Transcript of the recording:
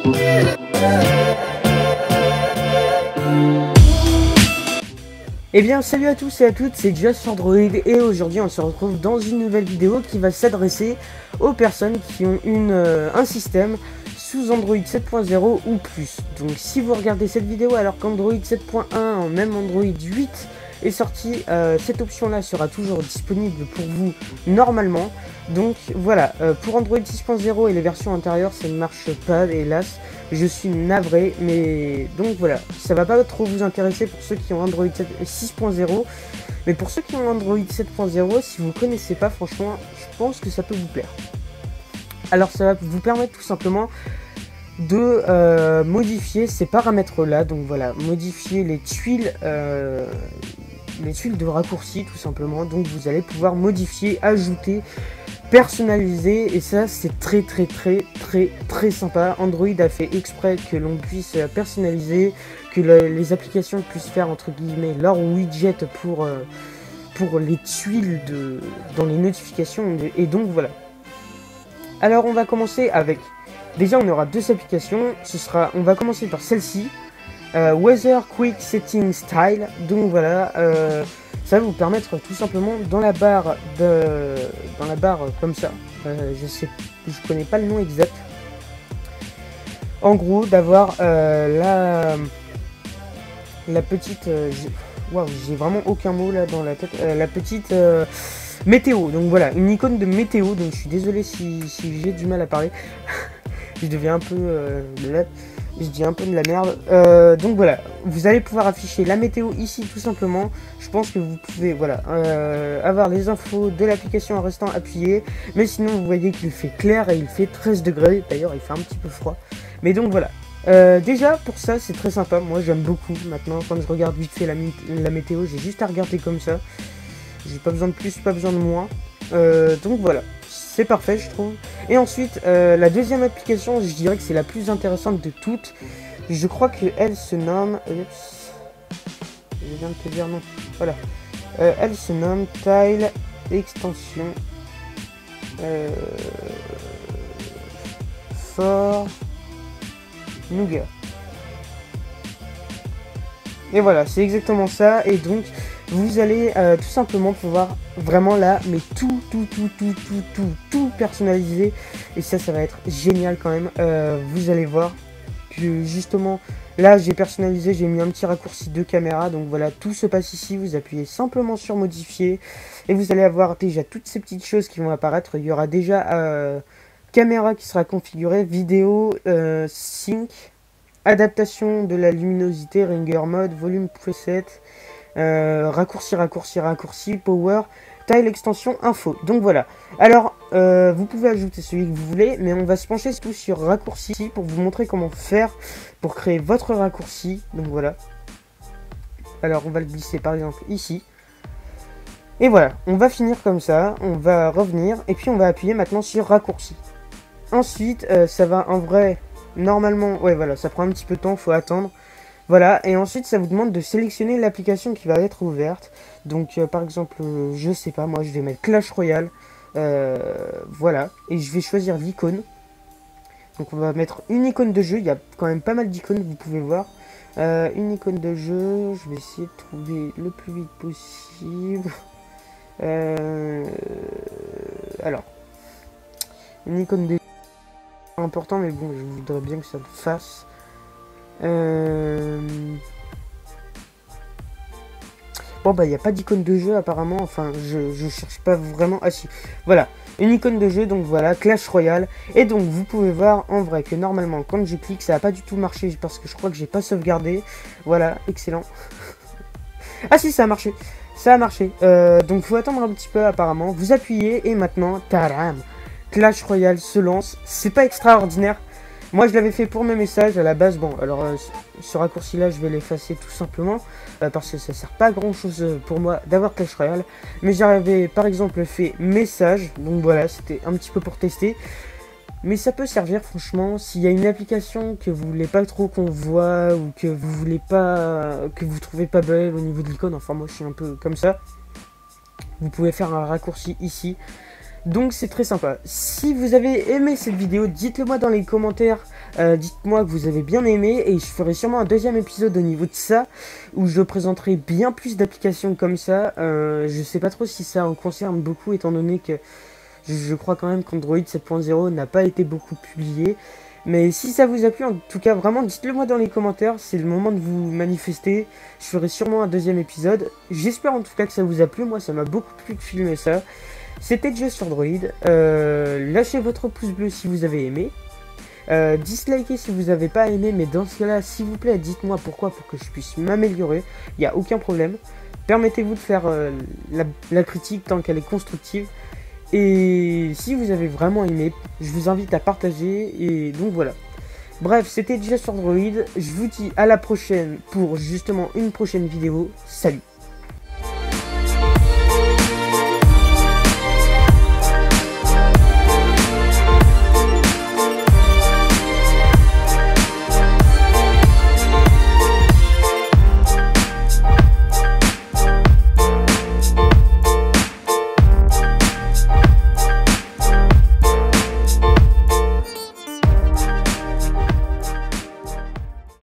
Eh bien salut à tous et à toutes, c'est Just Android et aujourd'hui on se retrouve dans une nouvelle vidéo qui va s'adresser aux personnes qui ont un système sous Android 7.0 ou plus. Donc si vous regardez cette vidéo alors qu'Android 7.1, même Android 8 est sorti, cette option là sera toujours disponible pour vous normalement. Donc voilà, pour Android 6.0 et les versions antérieures ça ne marche pas hélas, je suis navré, mais donc voilà, ça va pas trop vous intéresser pour ceux qui ont Android 6.0, mais pour ceux qui ont Android 7.0, si vous connaissez pas, franchement, je pense que ça peut vous plaire. Alors ça va vous permettre tout simplement de modifier ces paramètres là, donc voilà, modifier les tuiles de raccourci tout simplement. Donc vous allez pouvoir modifier, ajouter, personnaliser, et ça c'est très sympa. Android a fait exprès que l'on puisse personnaliser, que les applications puissent faire entre guillemets leur widget pour les tuiles dans les notifications, et donc voilà. Alors on va commencer avec, déjà on aura deux applications, on va commencer par celle-ci, Weather Quick Setting Style. Donc voilà, ça va vous permettre tout simplement dans la barre comme ça, je connais pas le nom exact, en gros d'avoir la petite, waouh, j'ai vraiment aucun mot là dans la tête, la petite météo. Donc voilà, une icône de météo. Donc je suis désolé si j'ai du mal à parler. Je deviens un peu je dis un peu de la merde. Donc voilà, vous allez pouvoir afficher la météo ici tout simplement. Je pense que vous pouvez voilà avoir les infos de l'application en restant appuyé. Mais sinon vous voyez qu'il fait clair et il fait 13 degrés. D'ailleurs il fait un petit peu froid. Mais donc voilà. Déjà pour ça c'est très sympa. Moi j'aime beaucoup. Maintenant quand je regarde vite fait la météo, j'ai juste à regarder comme ça. J'ai pas besoin de plus, pas besoin de moins. Donc voilà. C'est parfait je trouve. Et ensuite la deuxième application, je dirais que c'est la plus intéressante de toutes. Je crois qu'elle se nomme, oups, je viens de te dire non, voilà, elle se nomme Tile Extension for Nougat. Et voilà, c'est exactement ça. Et donc vous allez tout simplement pouvoir vraiment là, mais tout personnaliser. Et ça va être génial quand même. Vous allez voir que justement là j'ai personnalisé, j'ai mis un petit raccourci de caméra. Donc voilà, tout se passe ici. Vous appuyez simplement sur modifier et vous allez avoir déjà toutes ces petites choses qui vont apparaître. Il y aura déjà caméra qui sera configurée, vidéo, sync, adaptation de la luminosité, ringer mode, volume preset, raccourci, power, tile extension, info. Donc voilà. Alors vous pouvez ajouter celui que vous voulez, mais on va se pencher tout sur raccourci pour vous montrer comment faire pour créer votre raccourci. Donc voilà. Alors on va le glisser par exemple ici. Et voilà, on va finir comme ça, on va revenir et puis on va appuyer maintenant sur raccourci. Ensuite ça va en vrai normalement, ouais voilà, ça prend un petit peu de temps, faut attendre. Voilà, et ensuite ça vous demande de sélectionner l'application qui va être ouverte. Donc par exemple, je sais pas, moi je vais mettre Clash Royale. Voilà, et je vais choisir l'icône. Donc on va mettre une icône de jeu, il y a quand même pas mal d'icônes, vous pouvez voir. Une icône de jeu, je vais essayer de trouver le plus vite possible. Alors, une icône de jeu, important, mais bon, je voudrais bien que ça le fasse. Bon bah il n'y a pas d'icône de jeu apparemment, enfin je cherche pas vraiment. Ah si, voilà, une icône de jeu, donc voilà, Clash Royale. Et donc vous pouvez voir en vrai que normalement quand je clique ça n'a pas du tout marché parce que je crois que j'ai pas sauvegardé. Voilà, excellent. Ah si, ça a marché, ça a marché. Donc faut attendre un petit peu apparemment, vous appuyez et maintenant, taram, Clash Royale se lance. C'est pas extraordinaire. Moi je l'avais fait pour mes messages à la base. Bon alors ce raccourci là je vais l'effacer tout simplement parce que ça sert pas à grand chose pour moi d'avoir Clash Royale. Mais j'avais par exemple fait message, donc voilà, c'était un petit peu pour tester. Mais ça peut servir franchement s'il y a une application que vous voulez pas trop qu'on voit ou que vous voulez pas, que vous trouvez pas belle au niveau de l'icône. Enfin moi je suis un peu comme ça. Vous pouvez faire un raccourci ici. Donc c'est très sympa. Si vous avez aimé cette vidéo, dites-le moi dans les commentaires. Dites-moi que vous avez bien aimé et je ferai sûrement un deuxième épisode au niveau de ça où je présenterai bien plus d'applications comme ça. Je sais pas trop si ça en concerne beaucoup étant donné que je crois quand même qu'Android 7.0 n'a pas été beaucoup publié. Mais si ça vous a plu, en tout cas vraiment dites-le moi dans les commentaires, c'est le moment de vous manifester. Je ferai sûrement un deuxième épisode. J'espère en tout cas que ça vous a plu, moi ça m'a beaucoup plu de filmer ça. C'était Just sur Droid. Lâchez votre pouce bleu si vous avez aimé. Dislikez si vous n'avez pas aimé, mais dans ce cas là, s'il vous plaît, dites-moi pourquoi pour que je puisse m'améliorer. Il n'y a aucun problème. Permettez-vous de faire la critique tant qu'elle est constructive. Et si vous avez vraiment aimé, je vous invite à partager. Et donc voilà. Bref, c'était Just sur Droid. Je vous dis à la prochaine pour justement une prochaine vidéo. Salut!